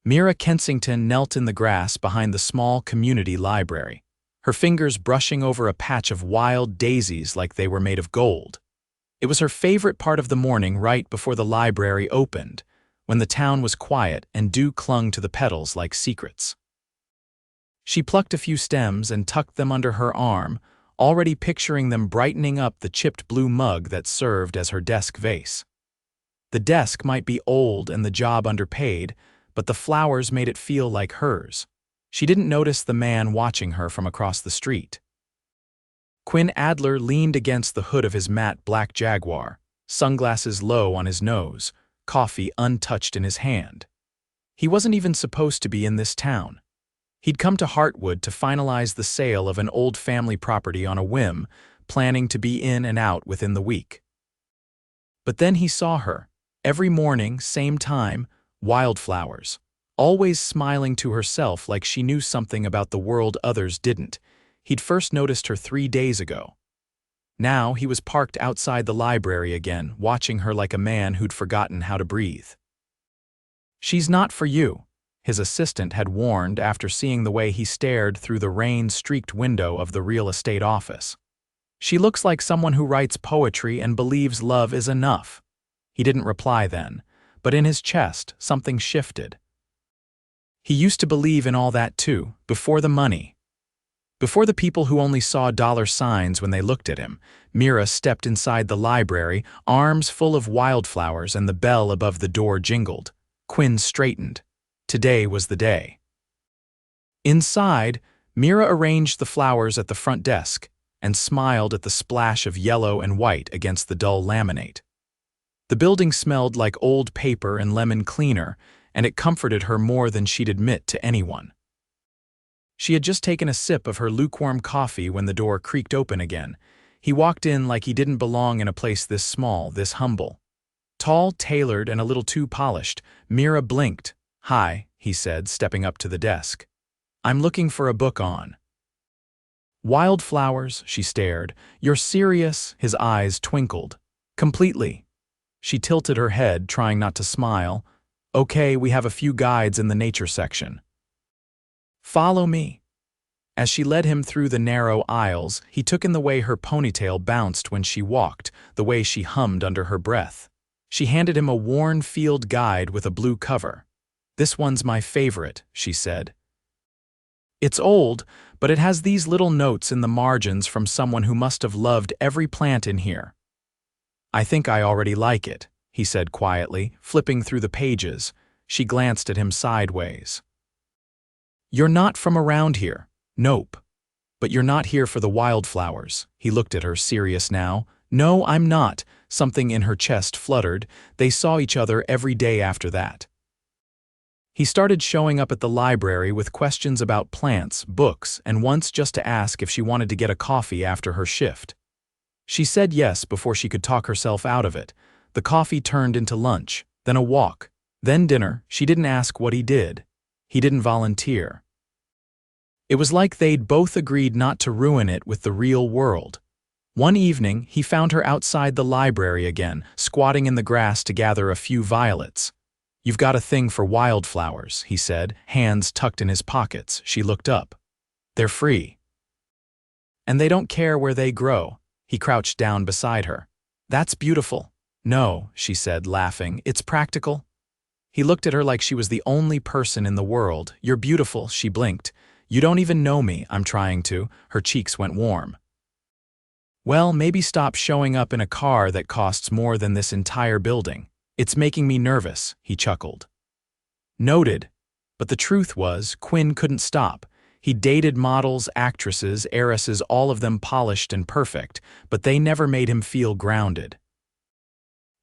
Mira Kensington knelt in the grass behind the small community library, her fingers brushing over a patch of wild daisies like they were made of gold. It was her favorite part of the morning right before the library opened, when the town was quiet and dew clung to the petals like secrets. She plucked a few stems and tucked them under her arm, already picturing them brightening up the chipped blue mug that served as her desk vase. The desk might be old and the job underpaid, but the flowers made it feel like hers. She didn't notice the man watching her from across the street. Quinn Adler leaned against the hood of his matte black Jaguar, sunglasses low on his nose, coffee untouched in his hand. He wasn't even supposed to be in this town. He'd come to Heartwood to finalize the sale of an old family property on a whim, planning to be in and out within the week. But then he saw her, every morning, same time, Wildflowers, always smiling to herself like she knew something about the world others didn't. He'd first noticed her 3 days ago. Now he was parked outside the library again, watching her like a man who'd forgotten how to breathe. "She's not for you," his assistant had warned after seeing the way he stared through the rain-streaked window of the real estate office. "She looks like someone who writes poetry and believes love is enough." He didn't reply then, but in his chest something shifted. He used to believe in all that too, before the money. Before the people who only saw dollar signs when they looked at him. Mira stepped inside the library, arms full of wildflowers, and the bell above the door jingled. Quinn straightened. Today was the day. Inside, Mira arranged the flowers at the front desk and smiled at the splash of yellow and white against the dull laminate. The building smelled like old paper and lemon cleaner, and it comforted her more than she'd admit to anyone. She had just taken a sip of her lukewarm coffee when the door creaked open again. He walked in like he didn't belong in a place this small, this humble. Tall, tailored, and a little too polished, Mira blinked. "Hi," he said, stepping up to the desk. "I'm looking for a book on." "Wildflowers," she stared. "You're serious?" His eyes twinkled. "Completely." She tilted her head, trying not to smile. "Okay, we have a few guides in the nature section." "Follow me." As she led him through the narrow aisles, he took in the way her ponytail bounced when she walked, the way she hummed under her breath. She handed him a worn field guide with a blue cover. "This one's my favorite," she said. "It's old, but it has these little notes in the margins from someone who must have loved every plant in here." "I think I already like it," he said quietly, flipping through the pages. She glanced at him sideways. "You're not from around here." "Nope. But you're not here for the wildflowers." He looked at her, serious now. "No, I'm not." Something in her chest fluttered. They saw each other every day after that. He started showing up at the library with questions about plants, books, and once just to ask if she wanted to get a coffee after her shift. She said yes before she could talk herself out of it. The coffee turned into lunch, then a walk, then dinner. She didn't ask what he did. He didn't volunteer. It was like they'd both agreed not to ruin it with the real world. One evening, he found her outside the library again, squatting in the grass to gather a few violets. "You've got a thing for wildflowers," he said, hands tucked in his pockets. She looked up. "They're free. And they don't care where they grow." He crouched down beside her. "That's beautiful." "No," she said, laughing. "It's practical." He looked at her like she was the only person in the world. "You're beautiful," she blinked. "You don't even know me." "I'm trying to." Her cheeks went warm. "Well, maybe stop showing up in a car that costs more than this entire building. It's making me nervous," he chuckled. Noted. But the truth was, Quinn couldn't stop. He dated models, actresses, heiresses, all of them polished and perfect, but they never made him feel grounded.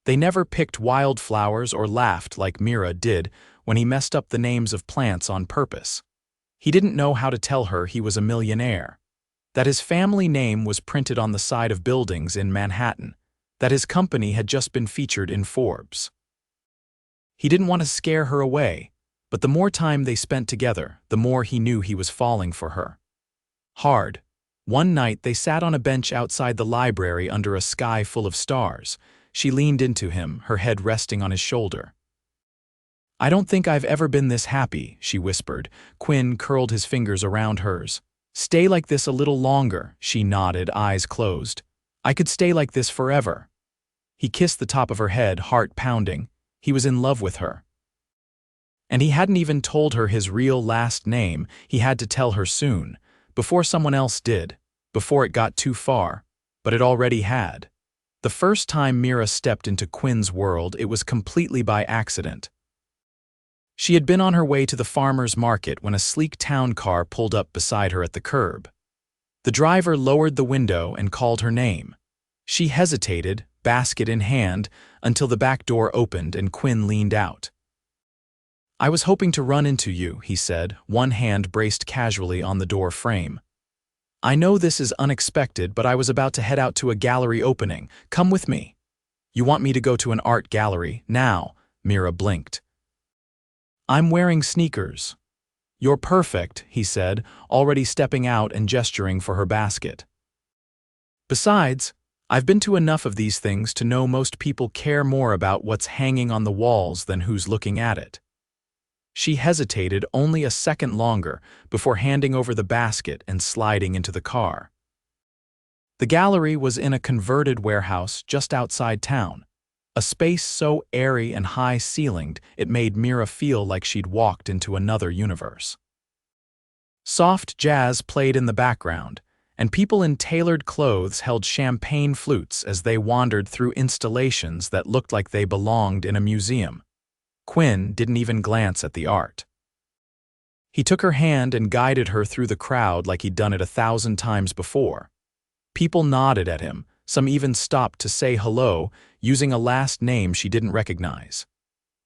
They never picked wildflowers or laughed like Mira did when he messed up the names of plants on purpose. He didn't know how to tell her he was a millionaire, that his family name was printed on the side of buildings in Manhattan, that his company had just been featured in Forbes. He didn't want to scare her away, but the more time they spent together, the more he knew he was falling for her. Hard. One night they sat on a bench outside the library under a sky full of stars. She leaned into him, her head resting on his shoulder. I don't think I've ever been this happy, she whispered. Quinn curled his fingers around hers. Stay like this a little longer, she nodded, eyes closed. I could stay like this forever. He kissed the top of her head, heart pounding. He was in love with her. And he hadn't even told her his real last name. He had to tell her soon, before someone else did, before it got too far. But it already had. The first time Mira stepped into Quinn's world, it was completely by accident. She had been on her way to the farmer's market when a sleek town car pulled up beside her at the curb. The driver lowered the window and called her name. She hesitated, basket in hand, until the back door opened and Quinn leaned out. I was hoping to run into you, he said, one hand braced casually on the door frame. I know this is unexpected, but I was about to head out to a gallery opening. Come with me. You want me to go to an art gallery, now? Mira blinked. I'm wearing sneakers. You're perfect, he said, already stepping out and gesturing for her basket. Besides, I've been to enough of these things to know most people care more about what's hanging on the walls than who's looking at it. She hesitated only a second longer before handing over the basket and sliding into the car. The gallery was in a converted warehouse just outside town, a space so airy and high-ceilinged it made Mira feel like she'd walked into another universe. Soft jazz played in the background, and people in tailored clothes held champagne flutes as they wandered through installations that looked like they belonged in a museum. Quinn didn't even glance at the art. He took her hand and guided her through the crowd like he'd done it 1,000 times before. People nodded at him, some even stopped to say hello, using a last name she didn't recognize.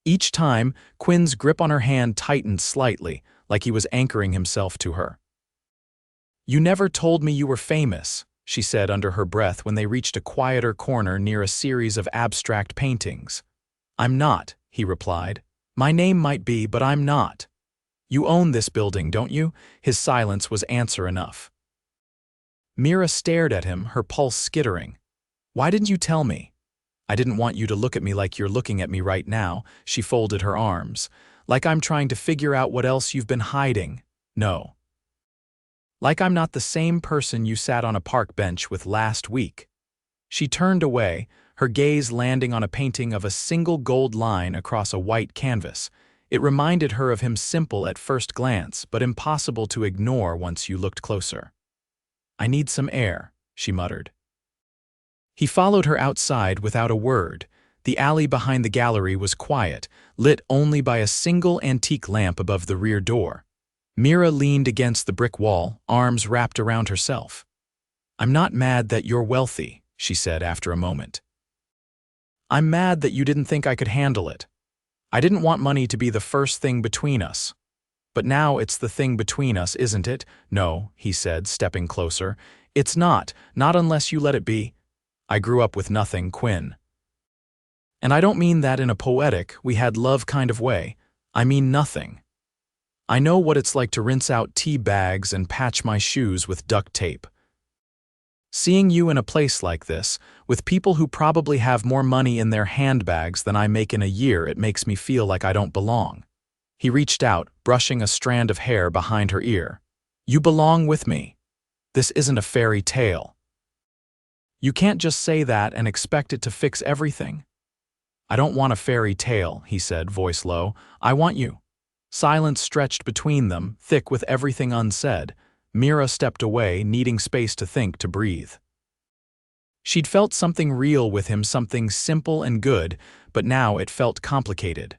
Each time, Quinn's grip on her hand tightened slightly, like he was anchoring himself to her. You never told me you were famous, she said under her breath when they reached a quieter corner near a series of abstract paintings. I'm not, he replied. My name might be, but I'm not. You own this building, don't you? His silence was answer enough. Mira stared at him, her pulse skittering. Why didn't you tell me? I didn't want you to look at me like you're looking at me right now, she folded her arms. Like I'm trying to figure out what else you've been hiding. No. Like I'm not the same person you sat on a park bench with last week. She turned away, her gaze landing on a painting of a single gold line across a white canvas. It reminded her of him, simple at first glance, but impossible to ignore once you looked closer. I need some air, she muttered. He followed her outside without a word. The alley behind the gallery was quiet, lit only by a single antique lamp above the rear door. Mira leaned against the brick wall, arms wrapped around herself. I'm not mad that you're wealthy, she said after a moment. I'm mad that you didn't think I could handle it. I didn't want money to be the first thing between us. But now it's the thing between us, isn't it? No, he said, stepping closer. It's not unless you let it be. I grew up with nothing, Quinn. And I don't mean that in a poetic, we had love kind of way. I mean nothing. I know what it's like to rinse out tea bags and patch my shoes with duct tape. Seeing you in a place like this, with people who probably have more money in their handbags than I make in a year, it makes me feel like I don't belong. He reached out, brushing a strand of hair behind her ear. You belong with me. This isn't a fairy tale. You can't just say that and expect it to fix everything. I don't want a fairy tale, he said, voice low. I want you. Silence stretched between them, thick with everything unsaid. Mira stepped away, needing space to think, to breathe. She'd felt something real with him, something simple and good, but now it felt complicated.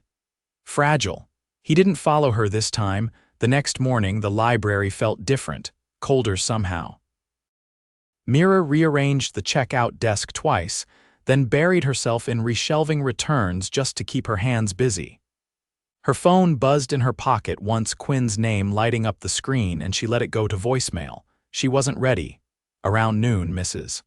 Fragile. He didn't follow her this time. The next morning, the library felt different, colder somehow. Mira rearranged the checkout desk twice, then buried herself in reshelving returns just to keep her hands busy. Her phone buzzed in her pocket once, Quinn's name lighting up the screen, and she let it go to voicemail. She wasn't ready. Around noon, Mrs.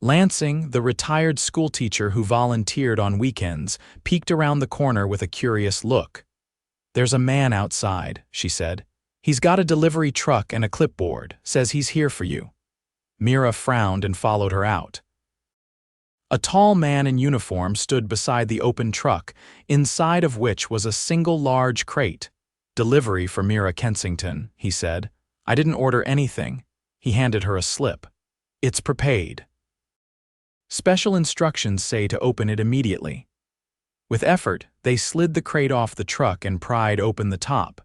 Lansing, the retired schoolteacher who volunteered on weekends, peeked around the corner with a curious look. There's a man outside, she said. He's got a delivery truck and a clipboard, says he's here for you. Mira frowned and followed her out. A tall man in uniform stood beside the open truck, inside of which was a single large crate. "Delivery for Mira Kensington," he said. "I didn't order anything." He handed her a slip. "It's prepaid. Special instructions say to open it immediately." With effort, they slid the crate off the truck and pried open the top.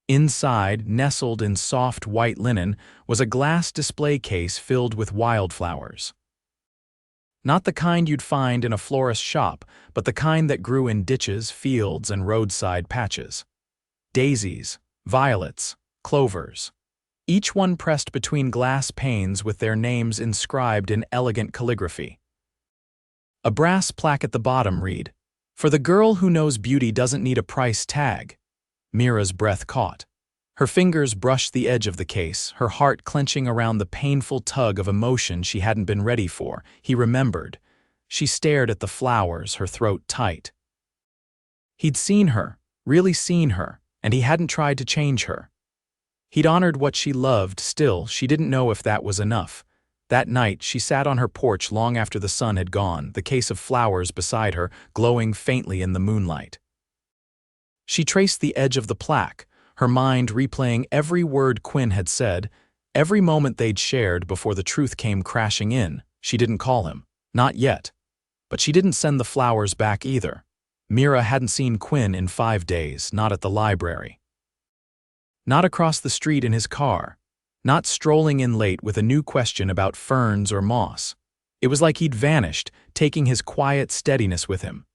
Inside, nestled in soft white linen, was a glass display case filled with wildflowers. Not the kind you'd find in a florist's shop, but the kind that grew in ditches, fields, and roadside patches. Daisies, violets, clovers. Each one pressed between glass panes with their names inscribed in elegant calligraphy. A brass plaque at the bottom read, "For the girl who knows beauty doesn't need a price tag." Mira's breath caught. Her fingers brushed the edge of the case, her heart clenching around the painful tug of emotion she hadn't been ready for. He remembered. She stared at the flowers, her throat tight. He'd seen her, really seen her, and he hadn't tried to change her. He'd honored what she loved, still, she didn't know if that was enough. That night, she sat on her porch long after the sun had gone, the case of flowers beside her, glowing faintly in the moonlight. She traced the edge of the plaque, her mind replaying every word Quinn had said, every moment they'd shared before the truth came crashing in. She didn't call him. Not yet. But she didn't send the flowers back either. Mira hadn't seen Quinn in 5 days, not at the library. Not across the street in his car. Not strolling in late with a new question about ferns or moss. It was like he'd vanished, taking his quiet steadiness with him.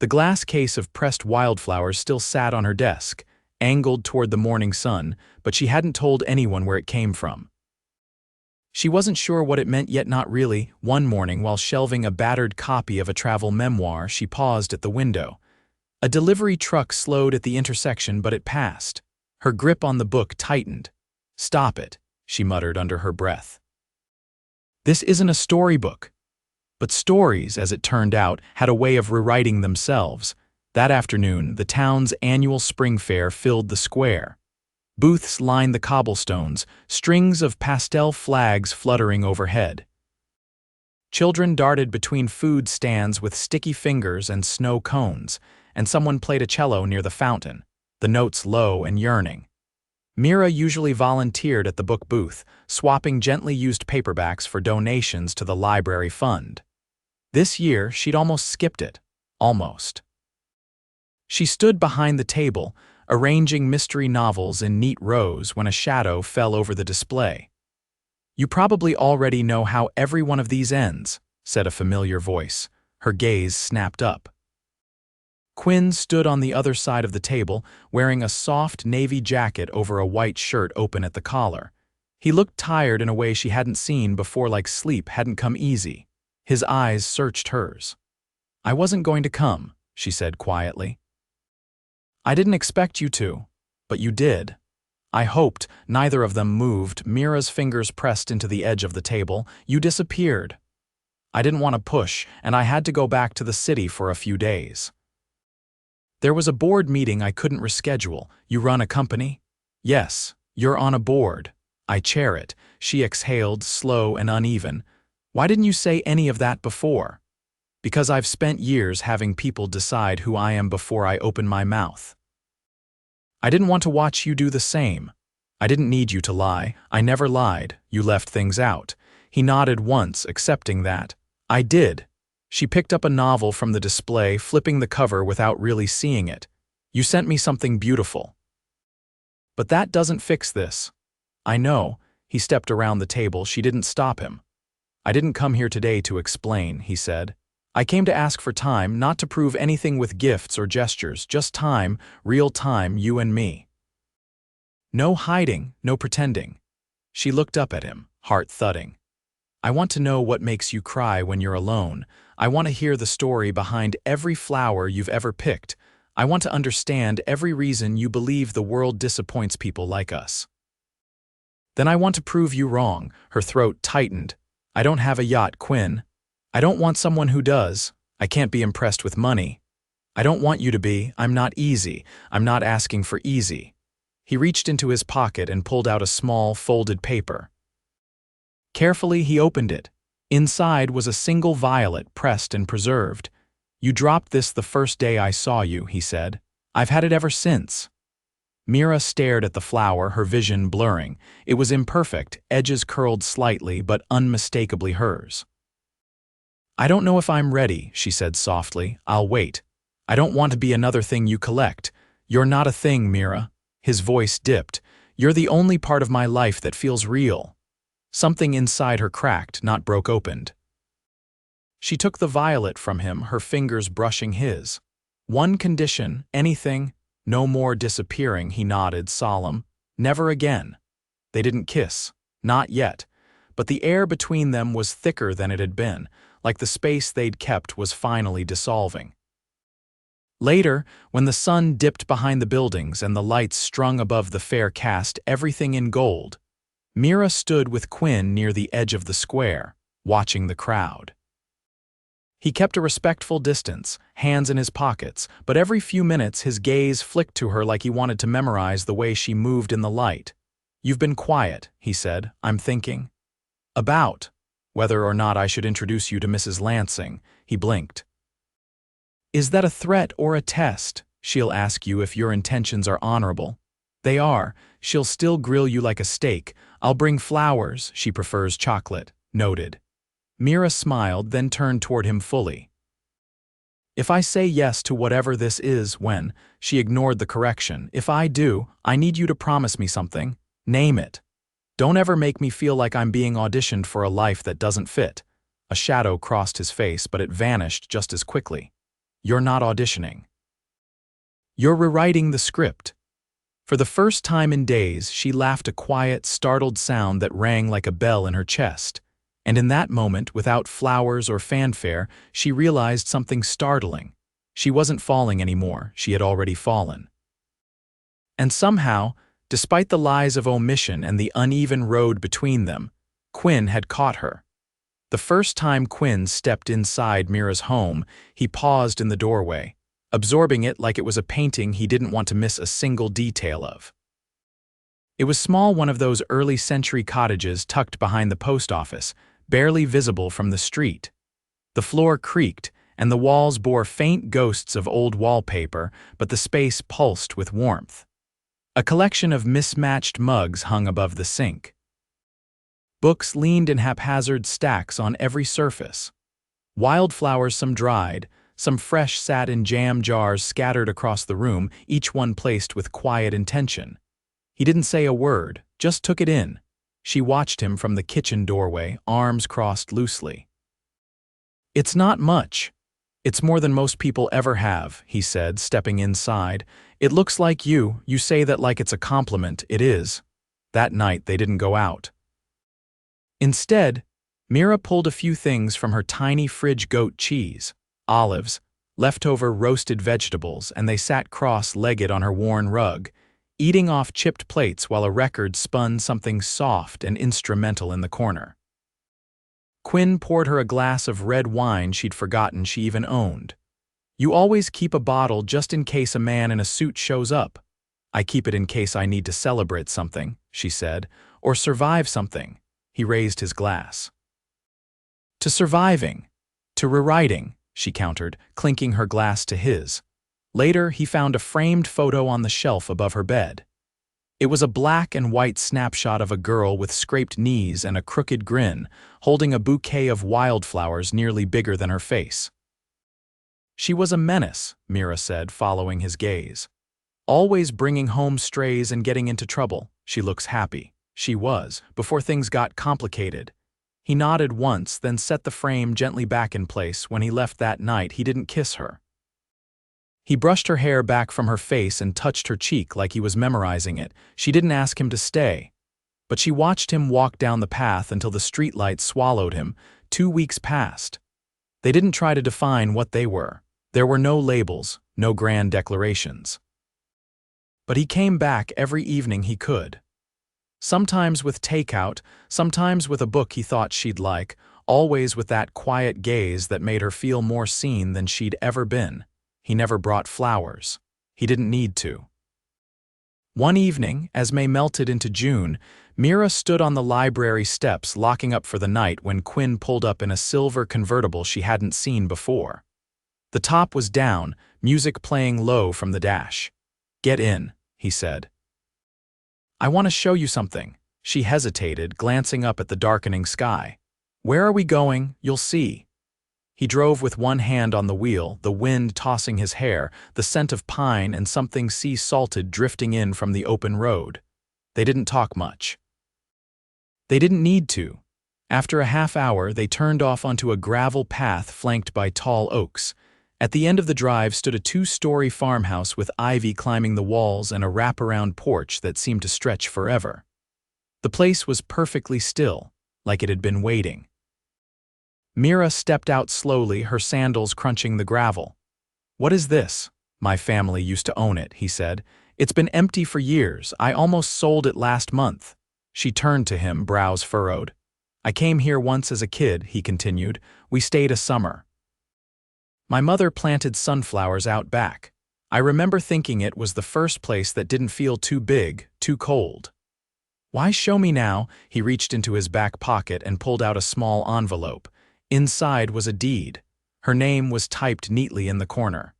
The glass case of pressed wildflowers still sat on her desk, angled toward the morning sun, but she hadn't told anyone where it came from. She wasn't sure what it meant, yet not really. One morning, while shelving a battered copy of a travel memoir, she paused at the window. A delivery truck slowed at the intersection, but it passed. Her grip on the book tightened. "Stop it," she muttered under her breath. "This isn't a storybook." But stories, as it turned out, had a way of rewriting themselves. That afternoon, the town's annual spring fair filled the square. Booths lined the cobblestones, strings of pastel flags fluttering overhead. Children darted between food stands with sticky fingers and snow cones, and someone played a cello near the fountain, the notes low and yearning. Mira usually volunteered at the book booth, swapping gently used paperbacks for donations to the library fund. This year, she'd almost skipped it. Almost. She stood behind the table, arranging mystery novels in neat rows when a shadow fell over the display. "You probably already know how every one of these ends," said a familiar voice. Her gaze snapped up. Quinn stood on the other side of the table, wearing a soft navy jacket over a white shirt open at the collar. He looked tired in a way she hadn't seen before, like sleep hadn't come easy. His eyes searched hers. "I wasn't going to come," she said quietly. "I didn't expect you to, but you did." "I hoped." Neither of them moved. Mira's fingers pressed into the edge of the table. "You disappeared." "I didn't want to push, and I had to go back to the city for a few days. There was a board meeting I couldn't reschedule." "You run a company?" "Yes, you're on a board. I chair it." She exhaled, slow and uneven. "Why didn't you say any of that before?" "Because I've spent years having people decide who I am before I open my mouth. I didn't want to watch you do the same. I didn't need you to lie. I never lied. You left things out." He nodded once, accepting that. "I did." She picked up a novel from the display, flipping the cover without really seeing it. "You sent me something beautiful." "But that doesn't fix this." "I know." He stepped around the table. She didn't stop him. "I didn't come here today to explain," he said. "I came to ask for time, not to prove anything with gifts or gestures, just time, real time, you and me. No hiding, no pretending." She looked up at him, heart thudding. "I want to know what makes you cry when you're alone. I want to hear the story behind every flower you've ever picked. I want to understand every reason you believe the world disappoints people like us. Then I want to prove you wrong." Her throat tightened. "I don't have a yacht, Quinn. I don't want someone who does. I can't be impressed with money. I don't want you to be. I'm not easy. I'm not asking for easy." He reached into his pocket and pulled out a small, folded paper. Carefully, he opened it. Inside was a single violet pressed and preserved. "You dropped this the first day I saw you," he said. "I've had it ever since." Mira stared at the flower, her vision blurring. It was imperfect, edges curled slightly, but unmistakably hers. "I don't know if I'm ready," she said softly. "I'll wait. I don't want to be another thing you collect. You're not a thing, Mira." His voice dipped. "You're the only part of my life that feels real." Something inside her cracked, not broke opened. She took the violet from him, her fingers brushing his. "One condition, anything, no more disappearing," he nodded, solemn. "Never again." They didn't kiss. Not yet. But the air between them was thicker than it had been, like the space they'd kept was finally dissolving. Later, when the sun dipped behind the buildings and the lights strung above the fair cast everything in gold, Mira stood with Quinn near the edge of the square, watching the crowd. He kept a respectful distance, hands in his pockets, but every few minutes his gaze flicked to her like he wanted to memorize the way she moved in the light. "You've been quiet," he said. "I'm thinking." "About whether or not I should introduce you to Mrs. Lansing," he blinked. "Is that a threat or a test? She'll ask you if your intentions are honorable." "They are. She'll still grill you like a steak. I'll bring flowers. She prefers chocolate." "Noted." Mira smiled, then turned toward him fully. "If I say yes to whatever this is, when," she ignored the correction, "if I do, I need you to promise me something. Name it. Don't ever make me feel like I'm being auditioned for a life that doesn't fit." A shadow crossed his face, but it vanished just as quickly. "You're not auditioning. You're rewriting the script." For the first time in days, she laughed, a quiet, startled sound that rang like a bell in her chest. And in that moment, without flowers or fanfare, she realized something startling. She wasn't falling anymore, she had already fallen. And somehow, despite the lies of omission and the uneven road between them, Quinn had caught her. The first time Quinn stepped inside Mira's home, he paused in the doorway, absorbing it like it was a painting he didn't want to miss a single detail of. It was small, one of those early-century cottages tucked behind the post office, barely visible from the street. The floor creaked, and the walls bore faint ghosts of old wallpaper, but the space pulsed with warmth. A collection of mismatched mugs hung above the sink. Books leaned in haphazard stacks on every surface. Wildflowers, some dried, some fresh, sat in jam jars scattered across the room, each one placed with quiet intention. He didn't say a word, just took it in. She watched him from the kitchen doorway, arms crossed loosely. "It's not much. It's more than most people ever have," he said, stepping inside. "It looks like you say that like it's a compliment. It is." That night they didn't go out. Instead, Mira pulled a few things from her tiny fridge: goat cheese, olives, leftover roasted vegetables, and they sat cross-legged on her worn rug, eating off chipped plates while a record spun something soft and instrumental in the corner. Quinn poured her a glass of red wine she'd forgotten she even owned. "You always keep a bottle just in case a man in a suit shows up." "I keep it in case I need to celebrate something," she said, "or survive something." He raised his glass. "To surviving. To rewriting," she countered, clinking her glass to his. Later, he found a framed photo on the shelf above her bed. It was a black and white snapshot of a girl with scraped knees and a crooked grin, holding a bouquet of wildflowers nearly bigger than her face. "She was a menace," Mira said, following his gaze. "Always bringing home strays and getting into trouble. She looks happy." She was, before things got complicated. He nodded once, then set the frame gently back in place. When he left that night, he didn't kiss her. He brushed her hair back from her face and touched her cheek like he was memorizing it. She didn't ask him to stay. But she watched him walk down the path until the streetlight swallowed him. 2 weeks passed. They didn't try to define what they were. There were no labels, no grand declarations. But he came back every evening he could. Sometimes with takeout, sometimes with a book he thought she'd like, always with that quiet gaze that made her feel more seen than she'd ever been. He never brought flowers. He didn't need to. One evening, as May melted into June, Mira stood on the library steps locking up for the night when Quinn pulled up in a silver convertible she hadn't seen before. The top was down, music playing low from the dash. "Get in," he said. "I want to show you something." She hesitated, glancing up at the darkening sky. "Where are we going? You'll see." He drove with one hand on the wheel, the wind tossing his hair, the scent of pine and something sea-salted drifting in from the open road. They didn't talk much. They didn't need to. After a half hour, they turned off onto a gravel path flanked by tall oaks. At the end of the drive stood a two-story farmhouse with ivy climbing the walls and a wraparound porch that seemed to stretch forever. The place was perfectly still, like it had been waiting. Mira stepped out slowly, her sandals crunching the gravel. "What is this?" "My family used to own it," he said. "It's been empty for years. I almost sold it last month." She turned to him, brows furrowed. "I came here once as a kid," he continued. "We stayed a summer. My mother planted sunflowers out back. I remember thinking it was the first place that didn't feel too big, too cold." "Why show me now?" He reached into his back pocket and pulled out a small envelope. Inside was a deed. Her name was typed neatly in the corner.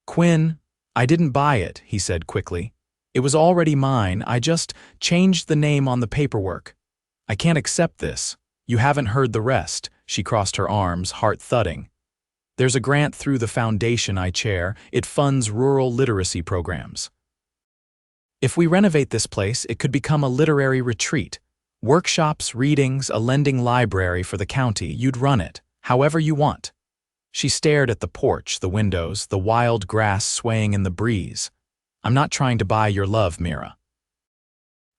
"Quinn, I didn't buy it," he said quickly. "It was already mine. I just changed the name on the paperwork. I can't accept this. You haven't heard the rest." She crossed her arms, heart thudding. "There's a grant through the foundation I chair. It funds rural literacy programs. If we renovate this place, it could become a literary retreat. Workshops, readings, a lending library for the county. You'd run it, however you want." She stared at the porch, the windows, the wild grass swaying in the breeze. "I'm not trying to buy your love, Mira.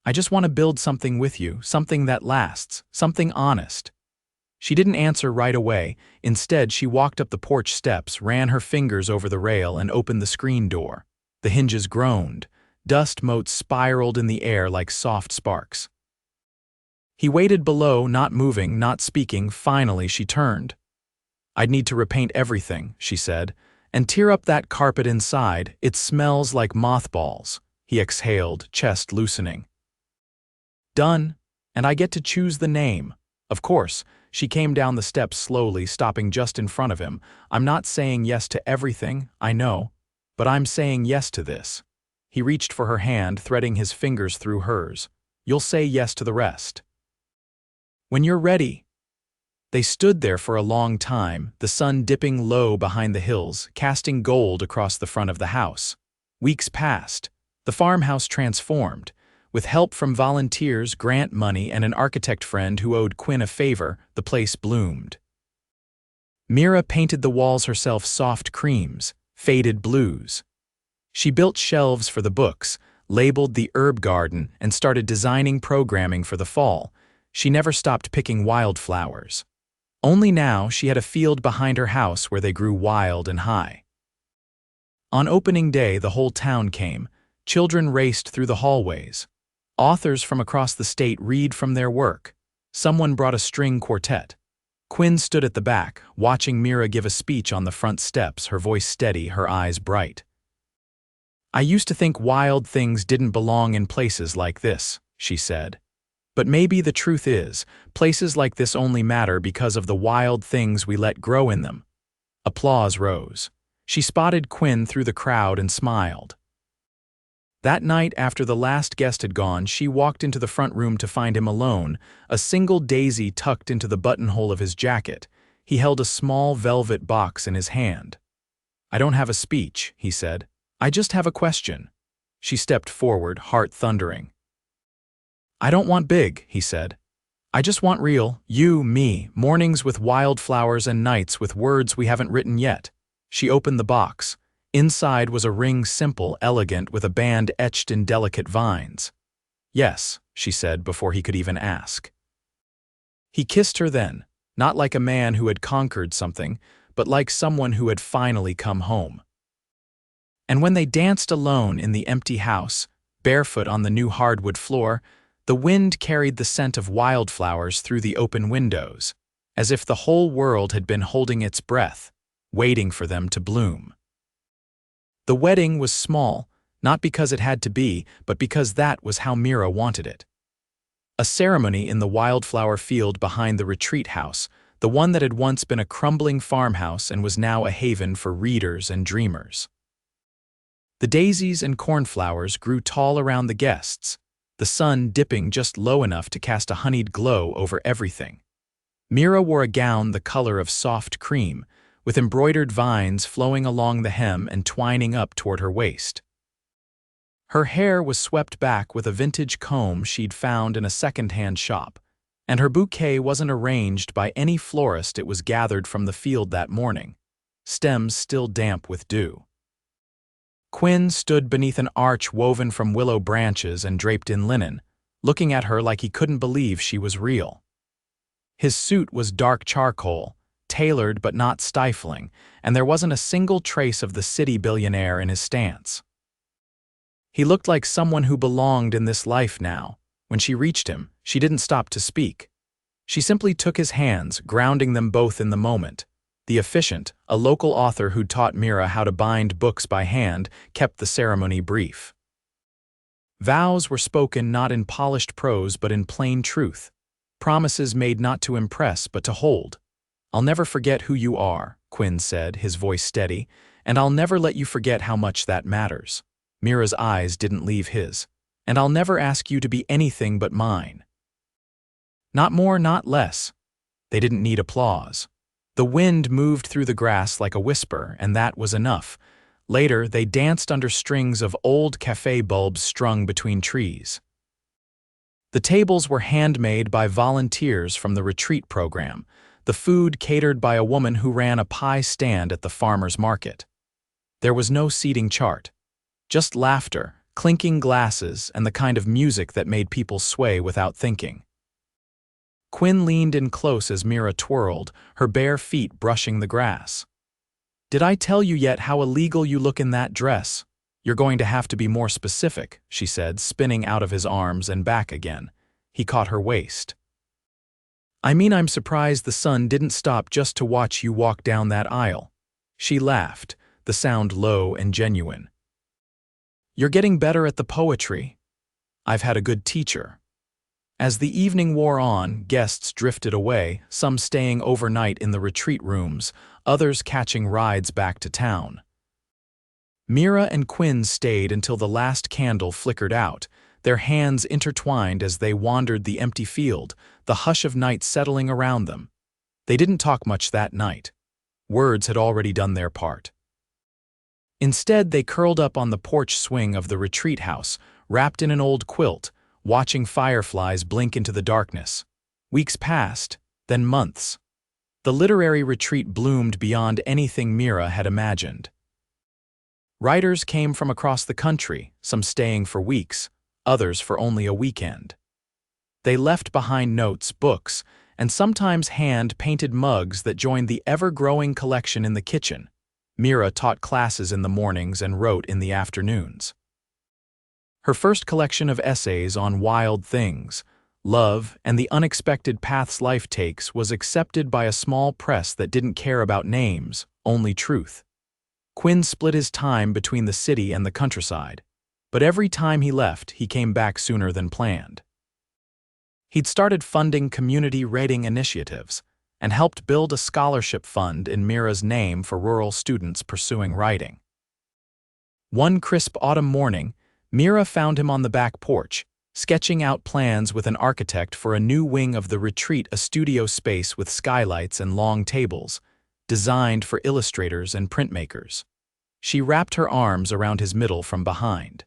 I just want to build something with you, something that lasts, something honest." She didn't answer right away. Instead, she walked up the porch steps, ran her fingers over the rail, and opened the screen door. The hinges groaned. Dust motes spiraled in the air like soft sparks. He waited below, not moving, not speaking. Finally, she turned. "I'd need to repaint everything," she said, "and tear up that carpet inside. It smells like mothballs." He exhaled, chest loosening. "Done, and I get to choose the name. Of course." She came down the steps slowly, stopping just in front of him. "I'm not saying yes to everything, I know, but I'm saying yes to this." He reached for her hand, threading his fingers through hers. "You'll say yes to the rest when you're ready." They stood there for a long time, the sun dipping low behind the hills, casting gold across the front of the house. Weeks passed. The farmhouse transformed. With help from volunteers, grant money, and an architect friend who owed Quinn a favor, the place bloomed. Mira painted the walls herself soft creams, faded blues. She built shelves for the books, labeled the herb garden, and started designing programming for the fall. She never stopped picking wildflowers. Only now she had a field behind her house where they grew wild and high. On opening day, the whole town came. Children raced through the hallways. Authors from across the state read from their work. Someone brought a string quartet. Quinn stood at the back, watching Mira give a speech on the front steps, her voice steady, her eyes bright. "I used to think wild things didn't belong in places like this," she said. "But maybe the truth is, places like this only matter because of the wild things we let grow in them." Applause rose. She spotted Quinn through the crowd and smiled. That night, after the last guest had gone, she walked into the front room to find him alone, a single daisy tucked into the buttonhole of his jacket. He held a small velvet box in his hand. "I don't have a speech," he said. "I just have a question." She stepped forward, heart thundering. "I don't want big," he said. "I just want real, you, me, mornings with wildflowers and nights with words we haven't written yet." She opened the box. Inside was a ring, simple, elegant, with a band etched in delicate vines. "Yes," she said before he could even ask. He kissed her then, not like a man who had conquered something, but like someone who had finally come home. And when they danced alone in the empty house, barefoot on the new hardwood floor, the wind carried the scent of wildflowers through the open windows, as if the whole world had been holding its breath, waiting for them to bloom. The wedding was small, not because it had to be, but because that was how Mira wanted it. A ceremony in the wildflower field behind the retreat house, the one that had once been a crumbling farmhouse and was now a haven for readers and dreamers. The daisies and cornflowers grew tall around the guests, the sun dipping just low enough to cast a honeyed glow over everything. Mira wore a gown the color of soft cream, with embroidered vines flowing along the hem and twining up toward her waist. Her hair was swept back with a vintage comb she'd found in a second-hand shop, and her bouquet wasn't arranged by any florist. It was gathered from the field that morning, stems still damp with dew. Quinn stood beneath an arch woven from willow branches and draped in linen, looking at her like he couldn't believe she was real. His suit was dark charcoal, tailored but not stifling, and there wasn't a single trace of the city billionaire in his stance. He looked like someone who belonged in this life now. When she reached him, she didn't stop to speak. She simply took his hands, grounding them both in the moment. The officiant, a local author who'd taught Mira how to bind books by hand, kept the ceremony brief. Vows were spoken not in polished prose but in plain truth. Promises made not to impress but to hold. "I'll never forget who you are," Quinn said, his voice steady, "and I'll never let you forget how much that matters." Mira's eyes didn't leave his. "And I'll never ask you to be anything but mine." Not more, not less. They didn't need applause. The wind moved through the grass like a whisper, and that was enough. Later, they danced under strings of old cafe bulbs strung between trees. The tables were handmade by volunteers from the retreat program, the food catered by a woman who ran a pie stand at the farmer's market. There was no seating chart. Just laughter, clinking glasses, and the kind of music that made people sway without thinking. Quinn leaned in close as Mira twirled, her bare feet brushing the grass. "Did I tell you yet how illegal you look in that dress? You're going to have to be more specific," she said, spinning out of his arms and back again. He caught her waist. "I mean, I'm surprised the sun didn't stop just to watch you walk down that aisle." She laughed, the sound low and genuine. "You're getting better at the poetry. I've had a good teacher." As the evening wore on, guests drifted away, some staying overnight in the retreat rooms, others catching rides back to town. Mira and Quinn stayed until the last candle flickered out, their hands intertwined as they wandered the empty field, the hush of night settling around them. They didn't talk much that night. Words had already done their part. Instead, they curled up on the porch swing of the retreat house, wrapped in an old quilt, watching fireflies blink into the darkness. Weeks passed, then months. The literary retreat bloomed beyond anything Mira had imagined. Writers came from across the country, some staying for weeks, others for only a weekend. They left behind notes, books, and sometimes hand-painted mugs that joined the ever-growing collection in the kitchen. Mira taught classes in the mornings and wrote in the afternoons. Her first collection of essays on wild things, love, and the unexpected paths life takes was accepted by a small press that didn't care about names, only truth. Quinn split his time between the city and the countryside, but every time he left, he came back sooner than planned. He'd started funding community reading initiatives and helped build a scholarship fund in Mira's name for rural students pursuing writing. One crisp autumn morning, Mira found him on the back porch, sketching out plans with an architect for a new wing of the retreat, a studio space with skylights and long tables, designed for illustrators and printmakers. She wrapped her arms around his middle from behind.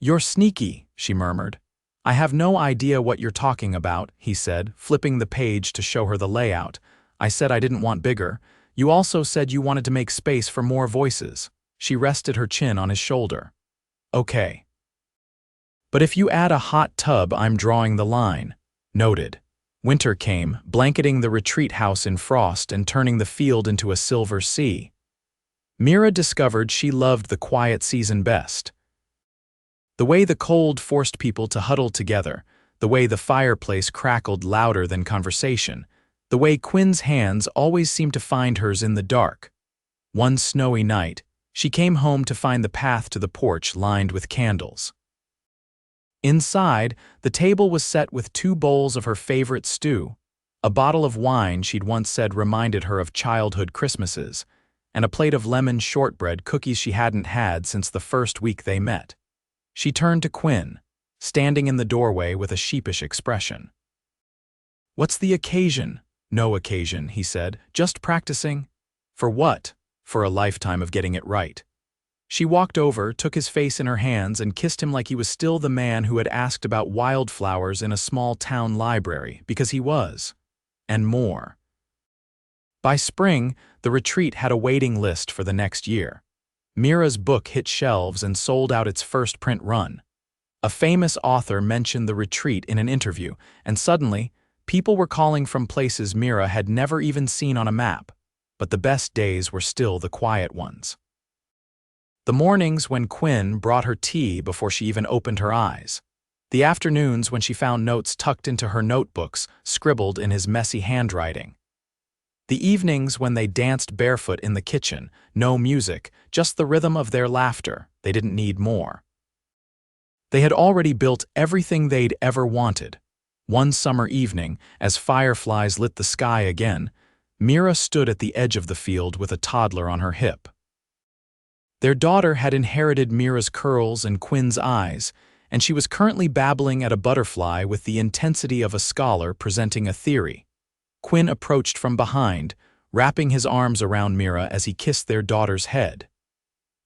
"You're sneaky," she murmured. "I have no idea what you're talking about," he said, flipping the page to show her the layout. "I said I didn't want bigger. You also said you wanted to make space for more voices." She rested her chin on his shoulder. "Okay. But if you add a hot tub, I'm drawing the line." Noted. Winter came, blanketing the retreat house in frost and turning the field into a silver sea. Mira discovered she loved the quiet season best. The way the cold forced people to huddle together, the way the fireplace crackled louder than conversation, the way Quinn's hands always seemed to find hers in the dark. One snowy night, she came home to find the path to the porch lined with candles. Inside, the table was set with 2 bowls of her favorite stew, a bottle of wine she'd once said reminded her of childhood Christmases, and a plate of lemon shortbread cookies she hadn't had since the first week they met. She turned to Quinn, standing in the doorway with a sheepish expression. "What's the occasion?" "No occasion," he said. "Just practicing." "For what?" "For a lifetime of getting it right." She walked over, took his face in her hands, and kissed him like he was still the man who had asked about wildflowers in a small-town library, because he was. And more. By spring, the retreat had a waiting list for the next year. Mira's book hit shelves and sold out its first print run. A famous author mentioned the retreat in an interview, and suddenly, people were calling from places Mira had never even seen on a map. But the best days were still the quiet ones. The mornings when Quinn brought her tea before she even opened her eyes. The afternoons when she found notes tucked into her notebooks, scribbled in his messy handwriting. The evenings when they danced barefoot in the kitchen, no music, just the rhythm of their laughter. They didn't need more. They had already built everything they'd ever wanted. One summer evening, as fireflies lit the sky again, Mira stood at the edge of the field with a toddler on her hip. Their daughter had inherited Mira's curls and Quinn's eyes, and she was currently babbling at a butterfly with the intensity of a scholar presenting a theory. Quinn approached from behind, wrapping his arms around Mira as he kissed their daughter's head.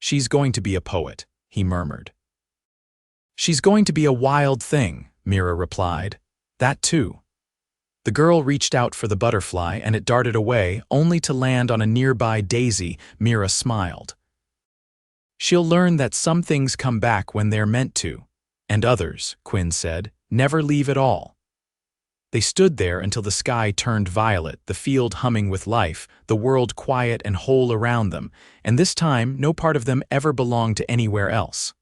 "She's going to be a poet," he murmured. "She's going to be a wild thing," Mira replied. "That too." The girl reached out for the butterfly and it darted away, only to land on a nearby daisy. Mira smiled. "She'll learn that some things come back when they're meant to, and others," Quinn said, "never leave at all." They stood there until the sky turned violet, the field humming with life, the world quiet and whole around them, and this time no part of them ever belonged to anywhere else.